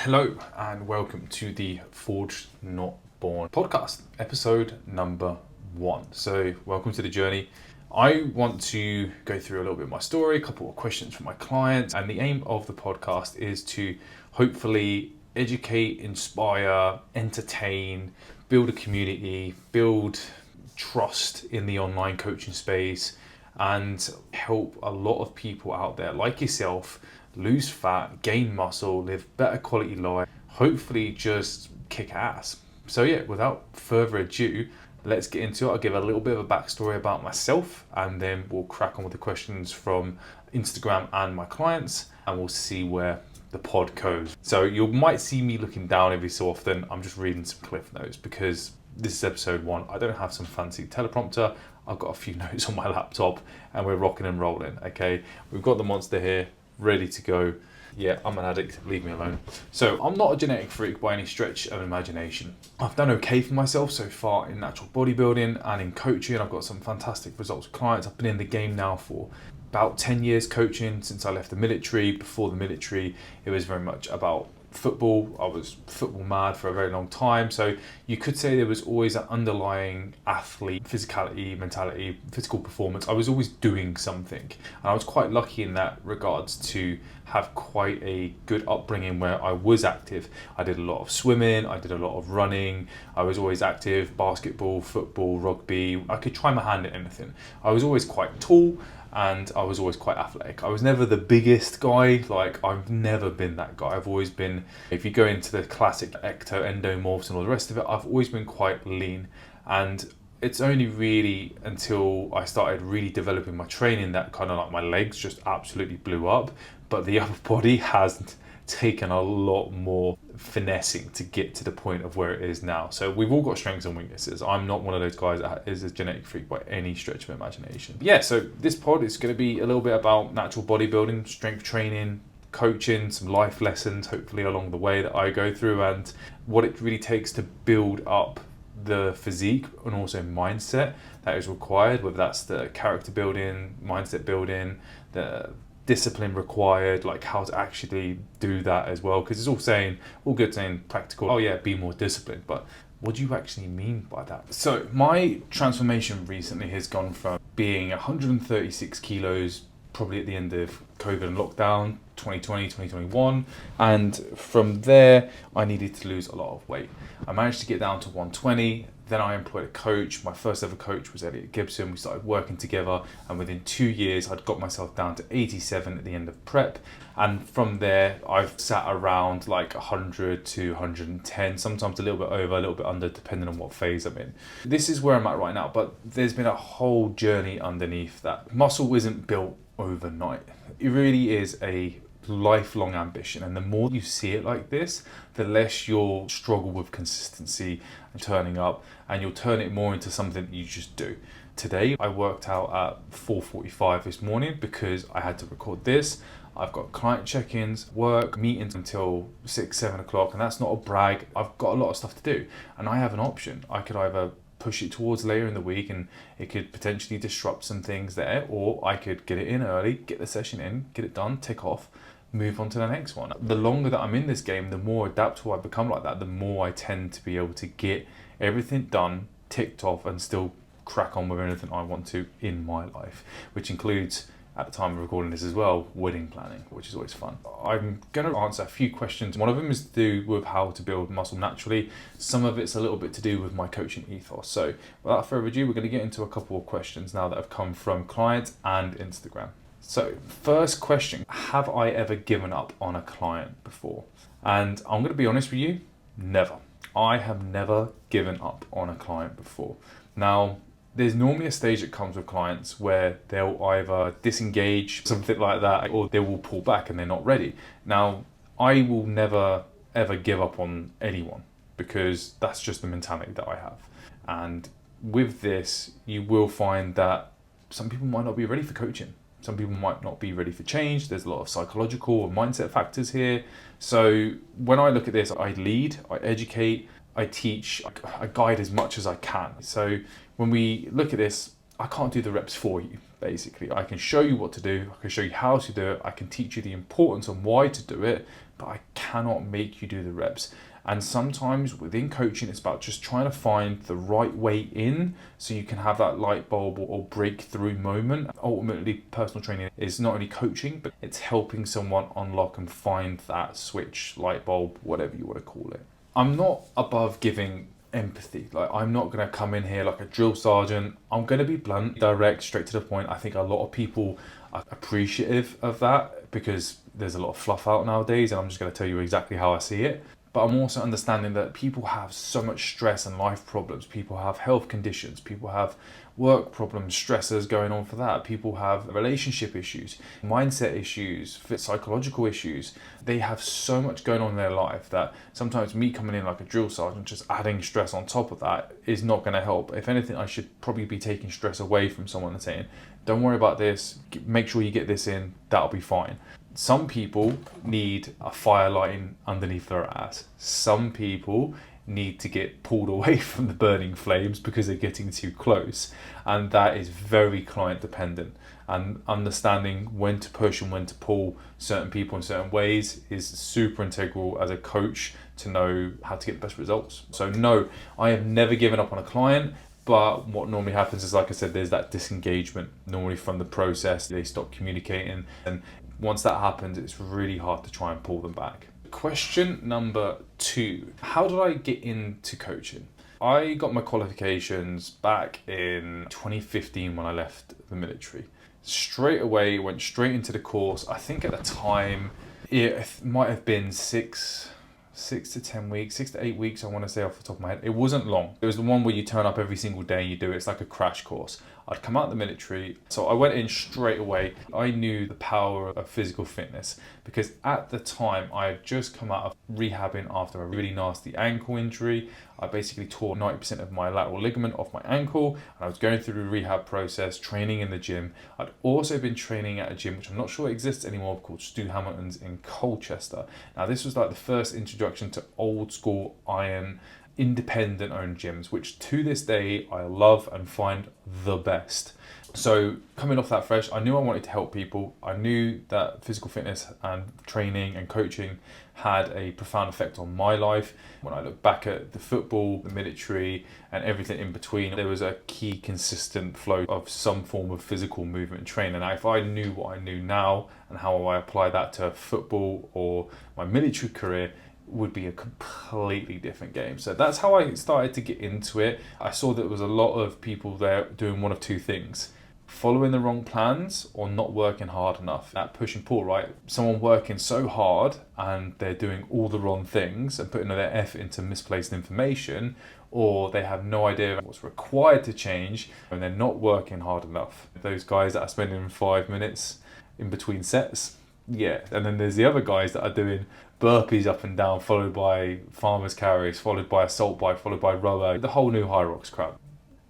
Hello and welcome to the Forged Not Born podcast, episode number 1. So welcome to the journey. I want to go through a little bit of my story, a couple of questions from my clients, and the aim of the podcast is to hopefully educate, inspire, entertain, build a community, build trust in the online coaching space, and help a lot of people out there like yourself lose fat, gain muscle, live better quality life, hopefully just kick ass. So yeah, without further ado, let's get into it. I'll give a little bit of a backstory about myself and then we'll crack on with the questions from Instagram and my clients and we'll see where the pod goes. So you might see me looking down every so often. I'm just reading some cliff notes because this is episode 1. I don't have some fancy teleprompter. I've got a few notes on my laptop and we're rocking and rolling, okay? We've got the monster here, ready to go. Yeah, I'm an addict, leave me alone. So I'm not a genetic freak by any stretch of imagination. I've done okay for myself so far in natural bodybuilding and in coaching. I've got some fantastic results with clients. I've been in the game now for about 10 years coaching since I left the military. Before the military, it was very much about football. I was football mad for a very long time. So you could say there was always an underlying athlete, physicality, mentality, physical performance. I was always doing something. And I was quite lucky in that regards to have quite a good upbringing where I was active. I did a lot of swimming, I did a lot of running. I was always active, basketball, football, rugby. I could try my hand at anything. I was always quite tall and I was always quite athletic. I was never the biggest guy, like I've never been that guy. I've always been, if you go into the classic ecto, endomorphs and all the rest of it, I've always been quite lean. And it's only really until I started really developing my training that kind of like my legs just absolutely blew up. But the upper body has taken a lot more finessing to get to the point of where it is now. So we've all got strengths and weaknesses. I'm not one of those guys that is a genetic freak by any stretch of imagination. Yeah, so this pod is going to be a little bit about natural bodybuilding, strength training, coaching, some life lessons hopefully along the way that I go through and what it really takes to build up the physique and also mindset that is required, whether that's the character building, mindset building, the discipline required, like how to actually do that as well, because it's all good saying practical, oh yeah, be more disciplined, but what do you actually mean by that? So my transformation recently has gone from being 136 kilos probably at the end of COVID and lockdown 2020, 2021, and from there I needed to lose a lot of weight. I managed to get down to 120. Then I employed a coach. My first ever coach was Elliot Gibson. We started working together and within 2 years I'd got myself down to 87 at the end of prep. And from there I've sat around like 100 to 110, sometimes a little bit over, a little bit under, depending on what phase I'm in. This is where I'm at right now, but there's been a whole journey underneath that. Muscle isn't built overnight. It really is a lifelong ambition, and the more you see it like this, the less you'll struggle with consistency and turning up, and you'll turn it more into something that you just do. Today I worked out at 4:45 this morning because I had to record this. I've got client check-ins, work, meetings until 6-7 o'clock, and that's not a brag. I've got a lot of stuff to do and I have an option. I could either push it towards later in the week and it could potentially disrupt some things there, or I could get it in early, get the session in, get it done, tick off, move on to the next one. The longer that I'm in this game, the more adaptable I become like that, the more I tend to be able to get everything done, ticked off, and still crack on with anything I want to in my life, which includes, at the time of recording this as well, wedding planning, which is always fun. I'm going to answer a few questions. One of them is to do with how to build muscle naturally. Some of it's a little bit to do with my coaching ethos. So without further ado, we're going to get into a couple of questions now that have come from clients and Instagram. So first question, have I ever given up on a client before? And I'm going to be honest with you, never. I have never given up on a client before. Now, there's normally a stage that comes with clients where they'll either disengage, something like that, or they will pull back and they're not ready. Now, I will never ever give up on anyone because that's just the mentality that I have. And with this, you will find that some people might not be ready for coaching. Some people might not be ready for change. There's a lot of psychological and mindset factors here. So when I look at this, I lead, I educate, I teach, I guide as much as I can. So when we look at this, I can't do the reps for you, basically. I can show you what to do, I can show you how to do it, I can teach you the importance and why to do it, but I cannot make you do the reps. And sometimes within coaching, it's about just trying to find the right way in so you can have that light bulb or breakthrough moment. Ultimately, personal training is not only coaching, but it's helping someone unlock and find that switch, light bulb, whatever you want to call it. I'm not above giving empathy. Like, I'm not going to come in here like a drill sergeant. I'm going to be blunt, direct, straight to the point. I think a lot of people are appreciative of that because there's a lot of fluff out nowadays, and I'm just going to tell you exactly how I see it. But I'm also understanding that people have so much stress and life problems. People have health conditions. People have work problems, stressors going on for that. People have relationship issues, mindset issues, psychological issues. They have so much going on in their life that sometimes me coming in like a drill sergeant, just adding stress on top of that is not going to help. If anything, I should probably be taking stress away from someone and saying, don't worry about this, make sure you get this in, that'll be fine. Some people need a fire lighting underneath their ass. Some people need to get pulled away from the burning flames because they're getting too close. And that is very client dependent. And understanding when to push and when to pull certain people in certain ways is super integral as a coach to know how to get the best results. So no, I have never given up on a client. But what normally happens is, like I said, there's that disengagement normally from the process. They stop communicating, and once that happens, it's really hard to try and pull them back. Question number 2, how did I get into coaching? I got my qualifications back in 2015 when I left the military. Straight away, went straight into the course. I think at the time, it might have been 6 to 8 weeks, I want to say off the top of my head. It wasn't long. It was the one where you turn up every single day and you do it. It's like a crash course. I'd come out of the military, so I went in straight away. I knew the power of physical fitness because at the time I had just come out of rehabbing after a really nasty ankle injury. I basically tore 90% of my lateral ligament off my ankle, and I was going through the rehab process, training in the gym. I'd also been training at a gym which I'm not sure exists anymore, called Stu Hamilton's in Colchester. Now this was like the first introduction to old school iron independent owned gyms, which to this day I love and find the best. So coming off that fresh, I knew I wanted to help people. I knew that physical fitness and training and coaching had a profound effect on my life. When I look back at the football, the military, and everything in between, there was a key consistent flow of some form of physical movement and training. Now, if I knew what I knew now and how I apply that to football or my military career, would be a completely different game. So that's how I started to get into it. I saw that there was a lot of people there doing one of two things: following the wrong plans or not working hard enough. That push and pull, right? Someone working so hard and they're doing all the wrong things and putting their effort into misplaced information, or they have no idea what's required to change and they're not working hard enough. Those guys that are spending 5 minutes in between sets, yeah. And then there's the other guys that are doing burpees up and down, followed by farmer's carries, followed by assault bike, followed by rower, the whole new high rocks crap.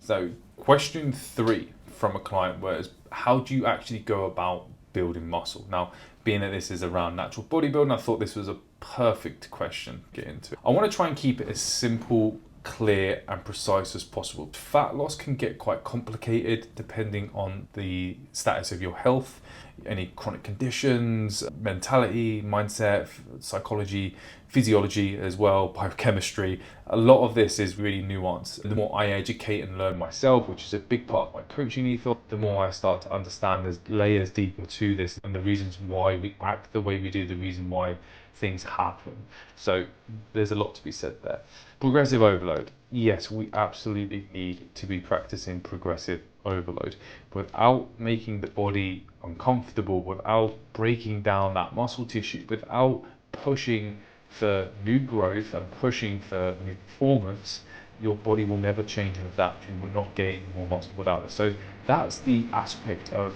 So question 3 from a client was, how do you actually go about building muscle? Now, being that this is around natural bodybuilding, I thought this was a perfect question to get into. I want to try and keep it as simple, clear and precise as possible. Fat loss can get quite complicated depending on the status of your health, any chronic conditions, mentality, mindset, psychology, physiology as well, biochemistry. A lot of this is really nuanced. The more I educate and learn myself, which is a big part of my coaching ethos, the more I start to understand there's layers deeper to this and the reasons why we act the way we do, the reason why things happen. So there's a lot to be said there. Progressive overload. Yes, we absolutely need to be practicing progressive overload without making the body uncomfortable, without breaking down that muscle tissue, without pushing for new growth and pushing for new performance. Your body will never change and adapt. You will not gain more muscle without it. So that's the aspect of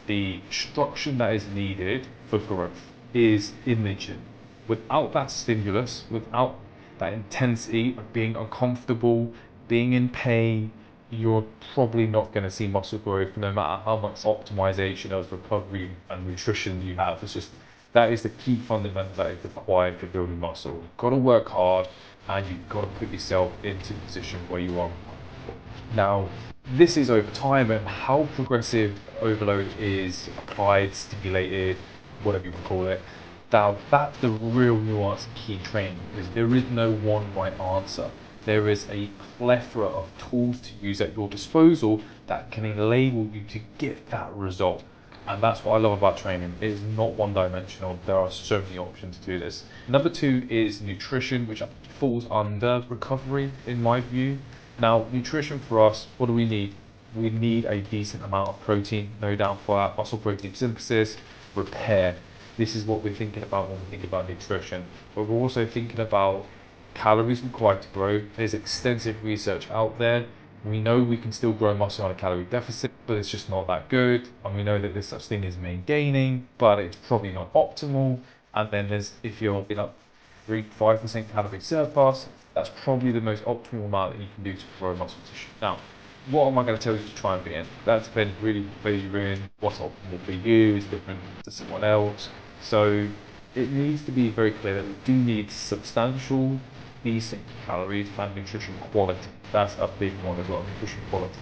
the structure that is needed for growth, is in the gym. Without that stimulus, without that intensity of being uncomfortable, being in pain, you're probably not going to see muscle growth no matter how much optimization of recovery and nutrition you have. It's just, that is the key fundamental that is required for building muscle. You've got to work hard and you've got to put yourself into a position where you are. Now, this is over time, and how progressive overload is applied, stimulated, whatever you want to call it, Now, that's the real nuance key in training, because there is no one right answer. There is a plethora of tools to use at your disposal that can enable you to get that result. And that's what I love about training. It is not one dimensional. There are so many options to do this. Number two is nutrition, which falls under recovery in my view. Now, nutrition for us, what do we need? We need a decent amount of protein, no doubt, for our muscle protein synthesis, repair. This is what we're thinking about when we think about nutrition. But we're also thinking about calories required to grow. There's extensive research out there. We know we can still grow muscle on a calorie deficit, but it's just not that good. And we know that there's such thing as maintaining, but it's probably not optimal. And then there's, if you're in a 3-5% calorie surplus, that's probably the most optimal amount that you can do to grow muscle tissue. Now, what am I going to tell you to try and be in? That depends really where you're in, what's optimal for you is different to someone else. So it needs to be very clear that we do need substantial, decent calories and nutrition quality. That's a big one as well, nutrition quality.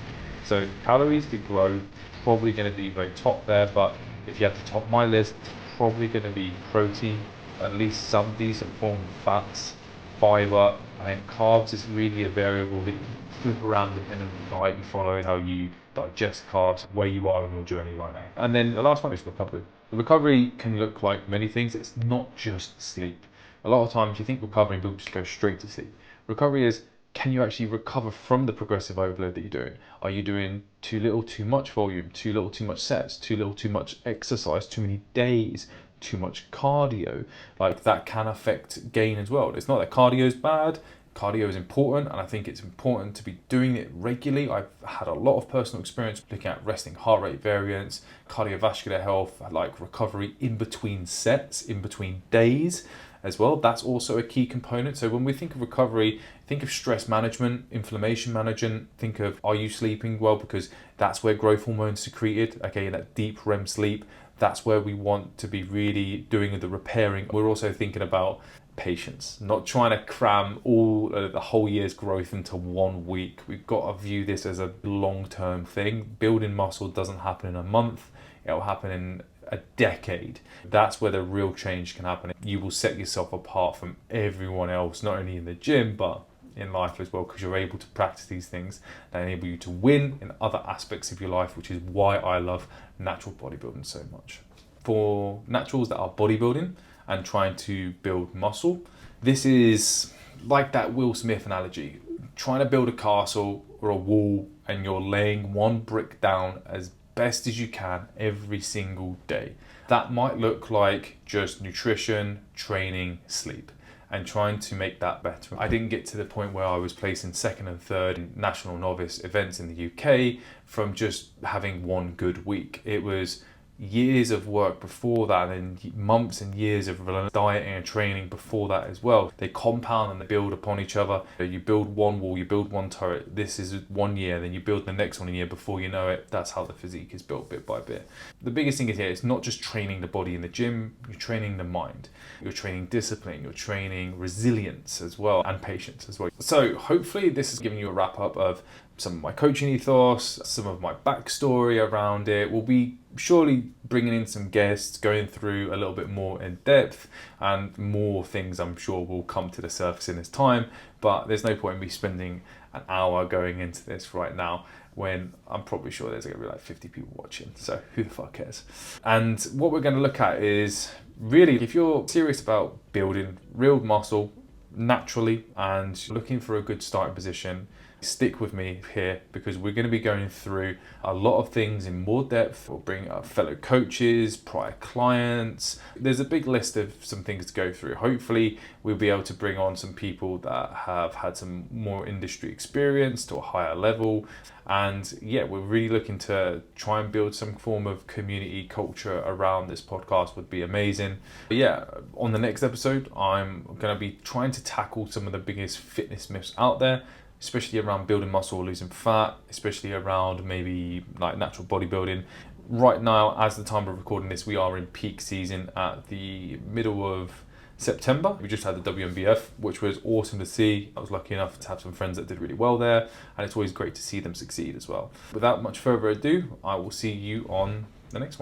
So calories to grow, probably going to be very top there, but if you have to top my list, it's probably going to be protein, at least some decent form of fats, fiber, and carbs is really a variable that you flip around depending on the diet you follow, how you digest carbs, where you are in your journey right now. And then the last one is recovery. The recovery can look like many things. It's not just sleep. A lot of times you think recovery, people just go straight to sleep. Recovery is, can you actually recover from the progressive overload that you're doing? Are you doing too little, too much volume, too little, too much sets, too little, too much exercise, too many days, too much cardio? Like that can affect gain as well. It's not that cardio is bad. Cardio is important, and I think it's important to be doing it regularly. I've had a lot of personal experience looking at resting heart rate variance, cardiovascular health, like recovery in between sets, in between days as well. That's also a key component. So when we think of recovery, think of stress management, inflammation management, think of, are you sleeping well? Because that's where growth hormones secreted, okay, that deep REM sleep. That's where we want to be really doing the repairing. We're also thinking about patience, not trying to cram all the whole year's growth into 1 week. We've got to view this as a long-term thing. Building muscle doesn't happen in a month. It'll happen in a decade. That's where the real change can happen. You will set yourself apart from everyone else, not only in the gym, but in life as well, because you're able to practice these things that enable you to win in other aspects of your life, which is why I love natural bodybuilding so much. For naturals that are bodybuilding and trying to build muscle, this is like that Will Smith analogy, trying to build a castle or a wall, and you're laying one brick down as best as you can every single day. That might look like just nutrition, training, sleep, and trying to make that better. I didn't get to the point where I was placing second and third in national novice events in the UK from just having one good week. It was years of work before that, and months and years of dieting and training before that as well. They compound and they build upon each other. You build one wall, you build one turret. This is 1 year, then you build the next one a year. Before you know it, that's how the physique is built bit by bit. The biggest thing is here, it's not just training the body in the gym, you're training the mind. You're training discipline, you're training resilience as well, and patience as well. So hopefully this is giving you a wrap up of some of my coaching ethos, some of my backstory around it. We'll be surely bringing in some guests, going through a little bit more in depth, and more things I'm sure will come to the surface in this time. But there's no point in me spending an hour going into this right now when I'm probably sure there's going to be like 50 people watching. So who the fuck cares? And what we're going to look at is really, if you're serious about building real muscle naturally and looking for a good starting position, stick with me here, because we're going to be going through a lot of things in more depth. We'll bring up fellow coaches, prior clients. There's a big list of some things to go through. Hopefully we'll be able to bring on some people that have had some more industry experience to a higher level. And yeah, we're really looking to try and build some form of community culture around this podcast. Would be amazing. But yeah, on the next episode, I'm going to be trying to tackle some of the biggest fitness myths out there, especially around building muscle or losing fat, especially around maybe like natural bodybuilding. Right now, as the time of recording this, we are in peak season at the middle of September. We just had the WMBF, which was awesome to see. I was lucky enough to have some friends that did really well there, and it's always great to see them succeed as well. Without much further ado, I will see you on the next one.